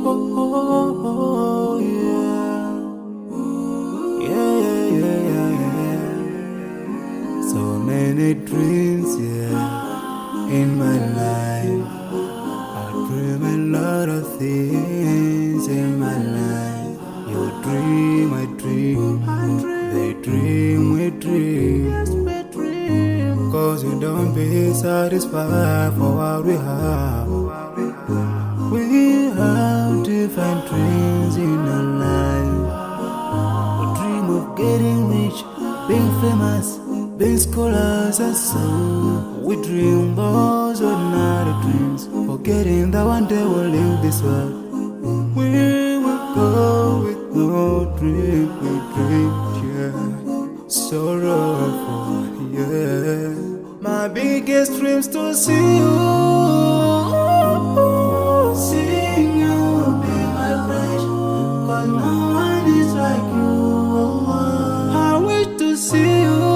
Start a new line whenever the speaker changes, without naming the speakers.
oh, yeah. Yeah, yeah, yeah, yeah, yeah. So many dreams, yeah, in my life. I dream a lot of things in my life. You dream, I dream. They dream, we dream. Cause you don't be satisfied for what we have. We have different dreams in our life. We dream of getting rich, being famous, being scholars and so. We dream those ordinary dreams, forgetting that one day we'll leave this world. We will go with no dream, we dream, yeah. Sorrowful, yeah. My biggest dreams to see you, seeing you will be my pride. Cause no one is like you. I wish to see you.